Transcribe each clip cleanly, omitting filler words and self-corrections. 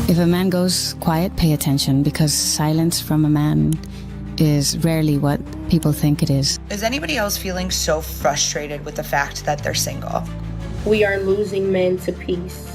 If a man goes quiet, pay attention, because silence from a man is rarely what people think it is. Is anybody else feeling so frustrated with the fact that they're single? We are losing men to peace.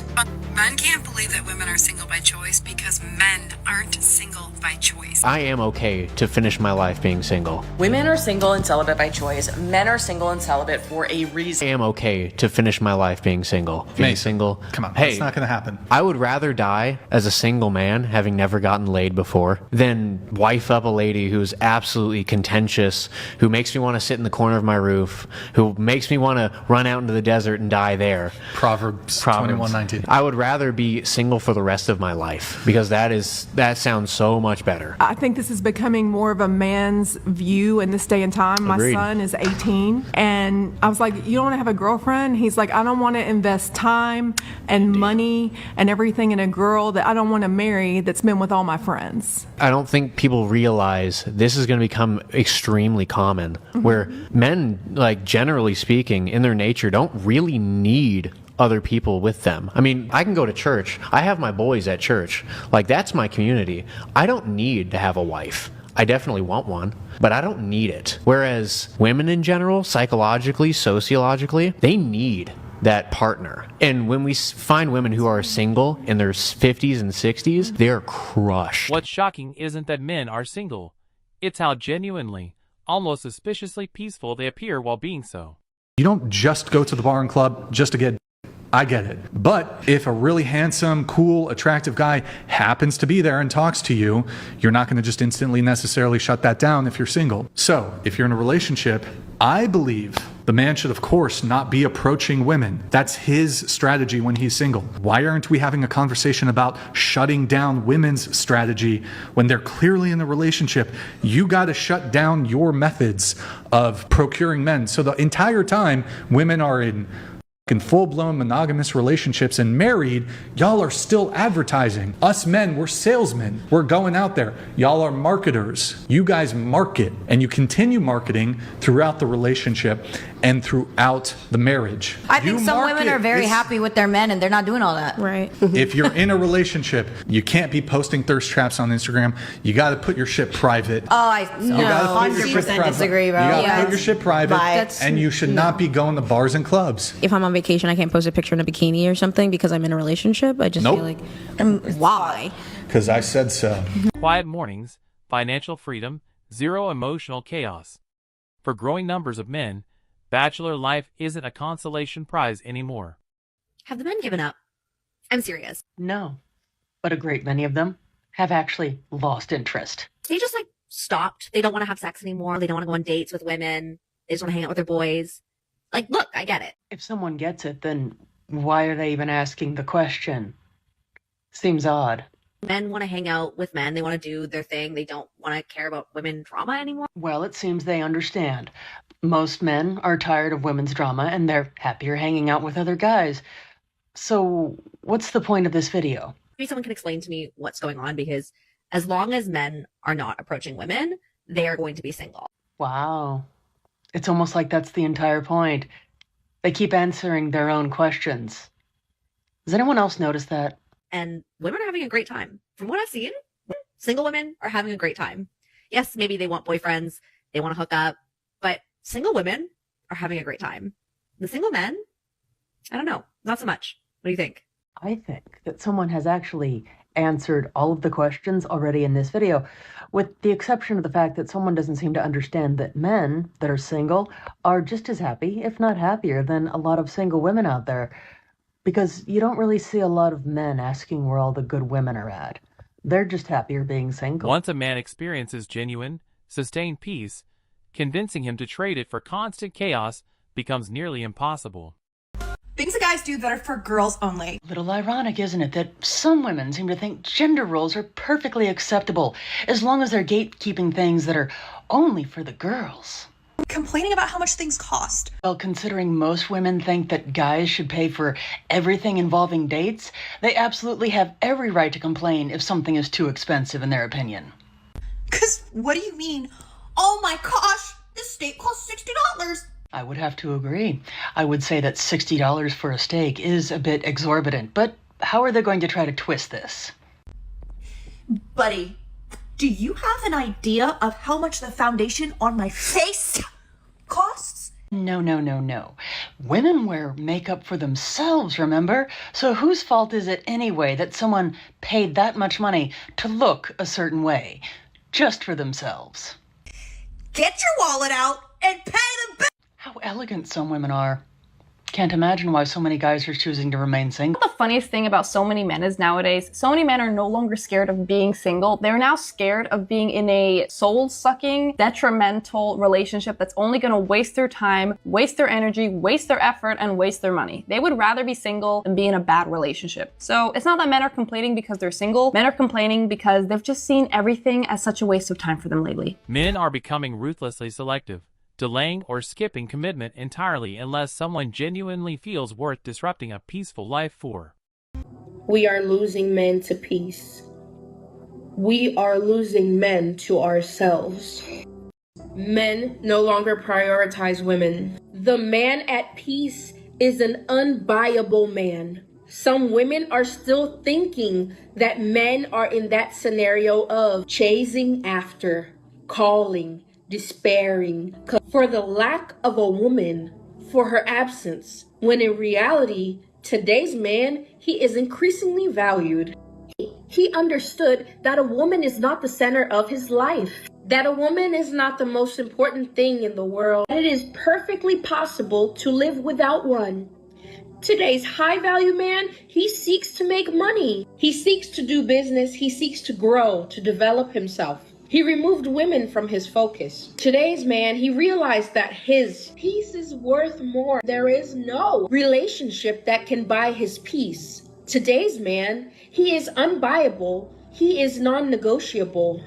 Men can't believe that women are single by choice because men aren't single by choice. I am okay to finish my life being single. Women are single and celibate by choice. Men are single and celibate for a reason. I am okay to finish my life being single. Being single. Come on, hey, that's not going to happen. I would rather die as a single man, having never gotten laid before, than wife up a lady who's absolutely contentious, who makes me want to sit in the corner of my roof, who makes me want to run out into the desert and die there. Proverbs 21:19. I would rather be single for the rest of my life, because that sounds so much better. I think this is becoming more of a man's view in this day and time. My Agreed. son is 18, and I was like, you don't want to have a girlfriend? He's like, I don't want to invest time and money and everything in a girl that I don't want to marry that's been with all my friends. I don't think people realize this is going to become extremely common, where men, like generally speaking, in their nature, don't really need other people with them. I mean, I can go to church. I have my boys at church. Like, that's my community. I don't need to have a wife. I definitely want one, but I don't need it. Whereas women in general, psychologically, sociologically, they need that partner. And when we find women who are single in their 50s and 60s, they're crushed. What's shocking isn't that men are single. It's how genuinely, almost suspiciously peaceful they appear while being so. You don't just go to the bar and club just to get. I get it. But if a really handsome, cool, attractive guy happens to be there and talks to you, you're not going to just instantly necessarily shut that down if you're single. So if you're in a relationship, I believe the man should, of course, not be approaching women. That's his strategy when he's single. Why aren't we having a conversation about shutting down women's strategy when they're clearly in a relationship? You got to shut down your methods of procuring men. So the entire time women are in full-blown monogamous relationships and married, y'all are still advertising. Us men, we're salesmen. We're going out there. Y'all are marketers. You guys market, and you continue marketing throughout the relationship and throughout the marriage. I think some women are very happy with their men and they're not doing all that. Right. If you're in a relationship, you can't be posting thirst traps on Instagram. You got to put your shit private. Oh, I 100% disagree, bro. You got to put your shit private, and you should not be going to bars and clubs. If I'm on vacation, I can't post a picture in a bikini or something because I'm in a relationship. I just feel like, why? Because I said so. Quiet mornings, financial freedom, zero emotional chaos. For growing numbers of men, bachelor life isn't a consolation prize anymore. Have the men given up? I'm serious. No, but a great many of them have actually lost interest. They just stopped. They don't want to have sex anymore. They don't want to go on dates with women. They just want to hang out with their boys. Look, I get it. If someone gets it, then why are they even asking the question? Seems odd. Men want to hang out with men. They want to do their thing. They don't want to care about women drama anymore. Well, it seems they understand. Most men are tired of women's drama and they're happier hanging out with other guys. So what's the point of this video? Maybe someone can explain to me what's going on, because as long as men are not approaching women, they are going to be single. Wow. It's almost like that's the entire point. They keep answering their own questions. Does anyone else notice that? And women are having a great time. From what I've seen, single women are having a great time. Yes, maybe they want boyfriends, they want to hook up, but single women are having a great time. The single men, I don't know, not so much. What do you think? I think that someone has actually answered all of the questions already in this video, with the exception of the fact that someone doesn't seem to understand that men that are single are just as happy, if not happier, than a lot of single women out there. Because you don't really see a lot of men asking where all the good women are at. They're just happier being single. Once a man experiences genuine, sustained peace, convincing him to trade it for constant chaos becomes nearly impossible. Things that guys do that are for girls only. Little ironic, isn't it, that some women seem to think gender roles are perfectly acceptable as long as they're gatekeeping things that are only for the girls. Complaining about how much things cost. Well, considering most women think that guys should pay for everything involving dates, they absolutely have every right to complain if something is too expensive in their opinion. 'Cause what do you mean? Oh my gosh, this steak costs $60. I would have to agree. I would say that $60 for a steak is a bit exorbitant, but how are they going to try to twist this? Buddy, do you have an idea of how much the foundation on my face costs? No, no, no, no. Women wear makeup for themselves, remember? So whose fault is it anyway that someone paid that much money to look a certain way, just for themselves? Get your wallet out and pay the bill! How elegant some women are. Can't imagine why so many guys are choosing to remain single. The funniest thing about so many men is nowadays, so many men are no longer scared of being single. They're now scared of being in a soul-sucking, detrimental relationship that's only going to waste their time, waste their energy, waste their effort, and waste their money. They would rather be single than be in a bad relationship. So it's not that men are complaining because they're single. Men are complaining because they've just seen everything as such a waste of time for them lately. Men are becoming ruthlessly selective, delaying or skipping commitment entirely unless someone genuinely feels worth disrupting a peaceful life for. We are losing men to peace. We are losing men to ourselves. Men no longer prioritize women. The man at peace is an unbuyable man. Some women are still thinking that men are in that scenario of chasing after, calling, despairing for the lack of a woman, for her absence, when in reality, today's man, he is increasingly valued. He understood that a woman is not the center of his life, that a woman is not the most important thing in the world. It is perfectly possible to live without one. Today's high-value man, he seeks to make money. He seeks to do business. He seeks to grow, to develop himself. He removed women from his focus. Today's man, he realized that his peace is worth more. There is no relationship that can buy his peace. Today's man, he is unbuyable. He is non-negotiable.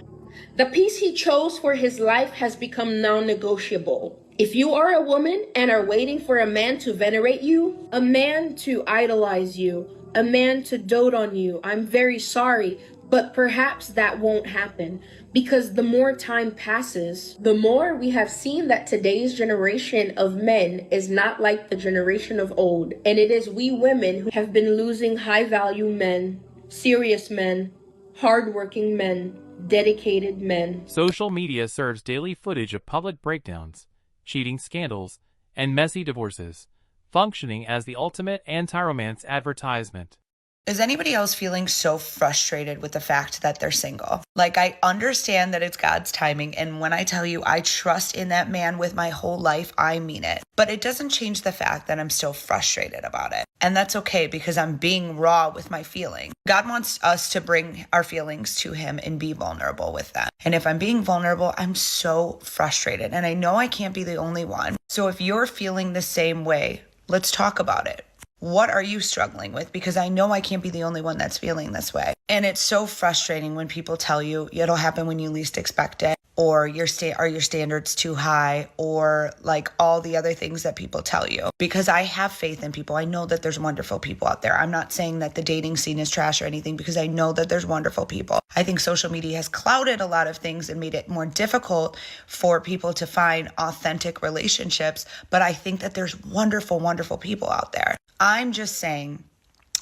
The peace he chose for his life has become non-negotiable. If you are a woman and are waiting for a man to venerate you, a man to idolize you, a man to dote on you, I'm very sorry, but perhaps that won't happen. Because the more time passes, the more we have seen that today's generation of men is not like the generation of old. And it is we women who have been losing high-value men, serious men, hardworking men, dedicated men. Social media serves daily footage of public breakdowns, cheating scandals, and messy divorces, functioning as the ultimate anti-romance advertisement. Is anybody else feeling so frustrated with the fact that they're single? Like, I understand that it's God's timing, and when I tell you I trust in that man with my whole life, I mean it. But it doesn't change the fact that I'm still frustrated about it. And that's okay, because I'm being raw with my feelings. God wants us to bring our feelings to him and be vulnerable with them. And if I'm being vulnerable, I'm so frustrated. And I know I can't be the only one. So if you're feeling the same way, let's talk about it. What are you struggling with? Because I know I can't be the only one that's feeling this way. And it's so frustrating when people tell you it'll happen when you least expect it, or are your standards too high, or like all the other things that people tell you. Because I have faith in people. I know that there's wonderful people out there. I'm not saying that the dating scene is trash or anything, because I know that there's wonderful people. I think social media has clouded a lot of things and made it more difficult for people to find authentic relationships. But I think that there's wonderful, wonderful people out there. I'm just saying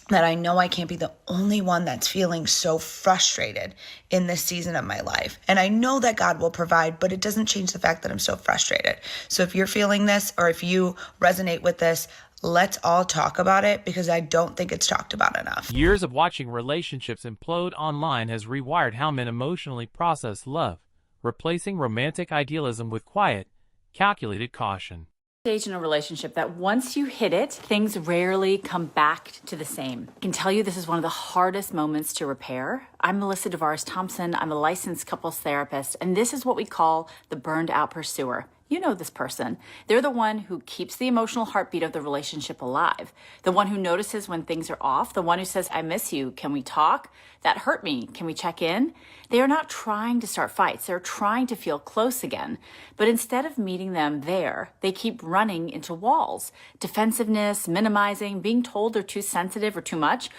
that I know I can't be the only one that's feeling so frustrated in this season of my life. And I know that God will provide, but it doesn't change the fact that I'm so frustrated. So if you're feeling this, or if you resonate with this, let's all talk about it, because I don't think it's talked about enough. Years of watching relationships implode online has rewired how men emotionally process love, replacing romantic idealism with quiet, calculated caution. Stage in a relationship that once you hit it, things rarely come back to the same. I can tell you this is one of the hardest moments to repair. I'm Melissa DeVaris-Thompson. I'm a licensed couples therapist, and this is what we call the burned out pursuer. You know this person. They're the one who keeps the emotional heartbeat of the relationship alive. The one who notices when things are off. The one who says, I miss you. Can we talk? That hurt me. Can we check in? They are not trying to start fights. They're trying to feel close again. But instead of meeting them there, they keep running into walls. Defensiveness, minimizing, being told they're too sensitive or too much,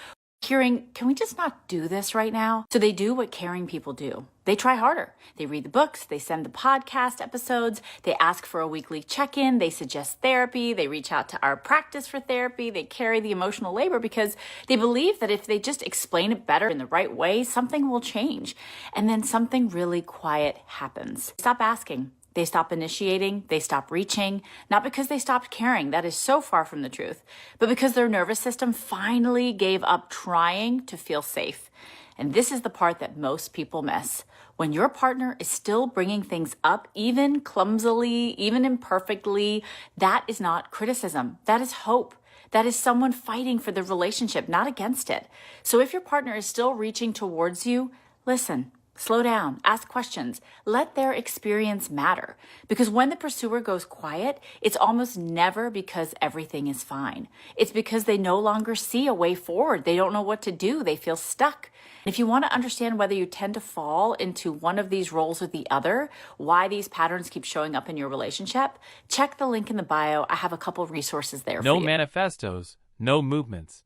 hearing, can we just not do this right now? So they do what caring people do. They try harder. They read the books, they send the podcast episodes, they ask for a weekly check-in, they suggest therapy, they reach out to our practice for therapy, they carry the emotional labor because they believe that if they just explain it better in the right way, something will change. And then something really quiet happens. Stop asking. They stop initiating, they stop reaching, not because they stopped caring, that is so far from the truth, but because their nervous system finally gave up trying to feel safe. And this is the part that most people miss. When your partner is still bringing things up, even clumsily, even imperfectly, that is not criticism, that is hope. That is someone fighting for the relationship, not against it. So if your partner is still reaching towards you, listen. Slow down, ask questions, let their experience matter. Because when the pursuer goes quiet, it's almost never because everything is fine. It's because they no longer see a way forward. They don't know what to do. They feel stuck. If you want to understand whether you tend to fall into one of these roles or the other, why these patterns keep showing up in your relationship, check the link in the bio. I have a couple resources there for you. No manifestos, no movements.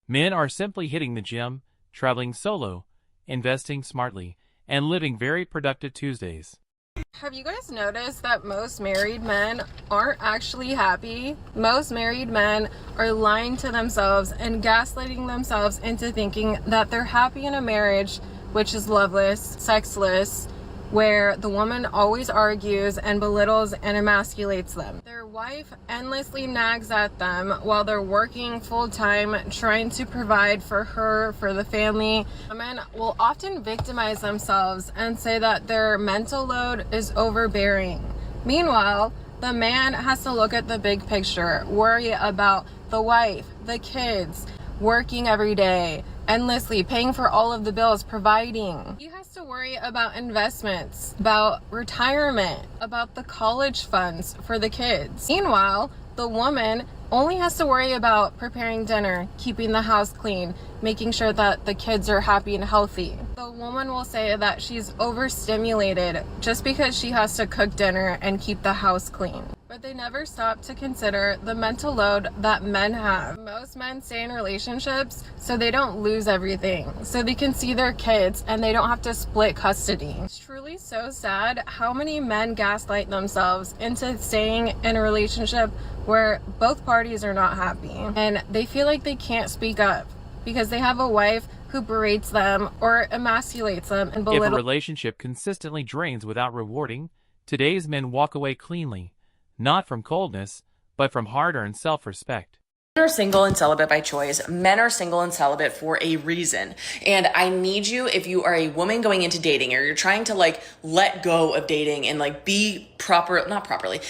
Men are simply hitting the gym, traveling solo, investing smartly, and living very productive Tuesdays. Have you guys noticed that most married men aren't actually happy? Most married men are lying to themselves and gaslighting themselves into thinking that they're happy in a marriage which is loveless, sexless, where the woman always argues and belittles and emasculates them. Their wife endlessly nags at them while they're working full-time, trying to provide for her, for the family. Women will often victimize themselves and say that their mental load is overbearing. Meanwhile, the man has to look at the big picture, worry about the wife, the kids, working every day, endlessly paying for all of the bills, providing. He has to worry about investments, about retirement, about the college funds for the kids. Meanwhile, the woman only has to worry about preparing dinner, keeping the house clean, making sure that the kids are happy and healthy. The woman will say that she's overstimulated just because she has to cook dinner and keep the house clean. But they never stop to consider the mental load that men have. Most men stay in relationships so they don't lose everything, so they can see their kids and they don't have to split custody. It's truly so sad how many men gaslight themselves into staying in a relationship where both parties are not happy and they feel like they can't speak up because they have a wife who berates them or emasculates them and belittles. If a relationship consistently drains without rewarding, today's men walk away cleanly. Not from coldness, but from hard-earned self-respect. Men are single and celibate by choice. Men are single and celibate for a reason. And I need you, if you are a woman going into dating or you're trying to let go of dating and be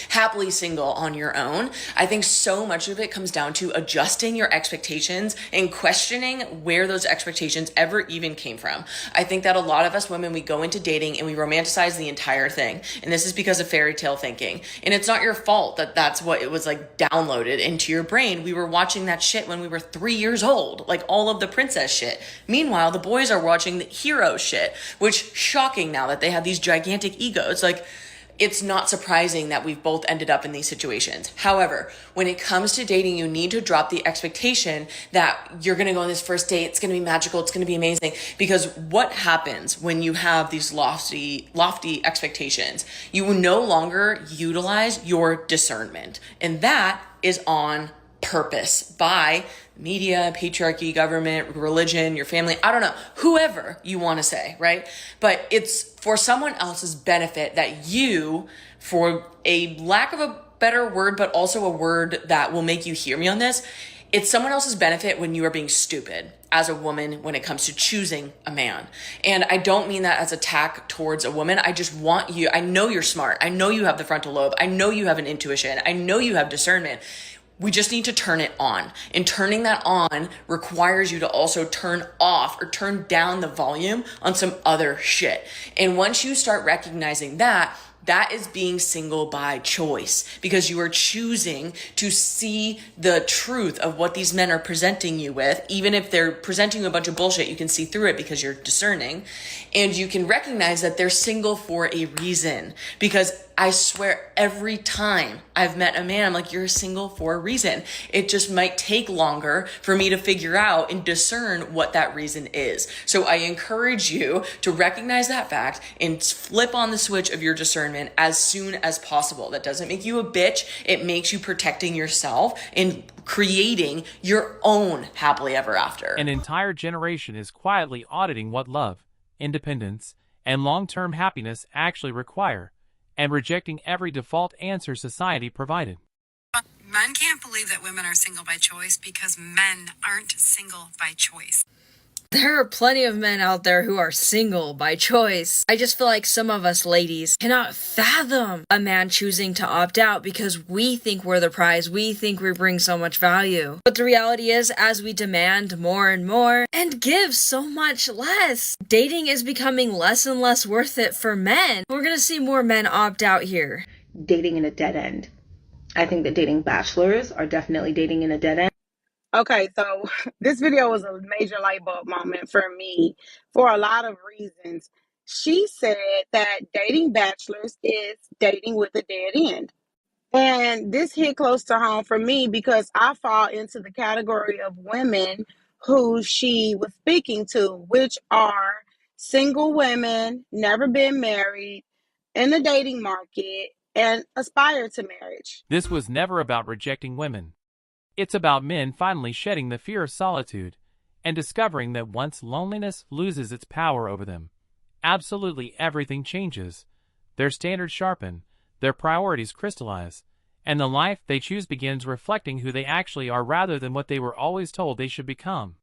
happily single on your own, I think so much of it comes down to adjusting your expectations and questioning where those expectations ever even came from. I think that a lot of us women, we go into dating and we romanticize the entire thing. And this is because of fairy tale thinking. And it's not your fault that that's what it was downloaded into your brain. We were watching that shit when we were 3 years old, all of the princess shit. Meanwhile, the boys are watching the hero shit, which shocking now that they have these gigantic egos. It's not surprising that we've both ended up in these situations. However, when it comes to dating, you need to drop the expectation that you're going to go on this first date. It's going to be magical. It's going to be amazing. Because what happens when you have these lofty expectations? You will no longer utilize your discernment. And that is on purpose by media, patriarchy, government, religion, your family, I don't know, whoever you want to say, right? But it's for someone else's benefit that you, for a lack of a better word, but also a word that will make you hear me on this, it's someone else's benefit when you are being stupid as a woman when it comes to choosing a man. And I don't mean that as attack towards a woman. I just want you, I know you're smart. I know you have the frontal lobe. I know you have an intuition. I know you have discernment. We just need to turn it on. And turning that on requires you to also turn off or turn down the volume on some other shit. And once you start recognizing that, that is being single by choice, because you are choosing to see the truth of what these men are presenting you with. Even if they're presenting you a bunch of bullshit, you can see through it because you're discerning, and you can recognize that they're single for a reason. Because I swear every time I've met a man, I'm like, you're single for a reason. It just might take longer for me to figure out and discern what that reason is. So I encourage you to recognize that fact and flip on the switch of your discernment as soon as possible. That doesn't make you a bitch. It makes you protecting yourself and creating your own happily ever after. An entire generation is quietly auditing what love, independence, and long-term happiness actually require, and rejecting every default answer society provided. Men can't believe that women are single by choice because men aren't single by choice. There are plenty of men out there who are single by choice. I just feel like some of us ladies cannot fathom a man choosing to opt out because we think we're the prize, we think we bring so much value. But the reality is, as we demand more and more and give so much less, dating is becoming less and less worth it for men. We're gonna see more men opt out here. Dating in a dead end. I think that dating bachelors are definitely dating in a dead end. Okay, so this video was a major light bulb moment for me for a lot of reasons. She said that dating bachelors is dating with a dead end. And this hit close to home for me because I fall into the category of women who she was speaking to, which are single women, never been married, in the dating market, and aspire to marriage. This was never about rejecting women. It's about men finally shedding the fear of solitude and discovering that once loneliness loses its power over them, absolutely everything changes. Their standards sharpen, their priorities crystallize, and the life they choose begins reflecting who they actually are rather than what they were always told they should become.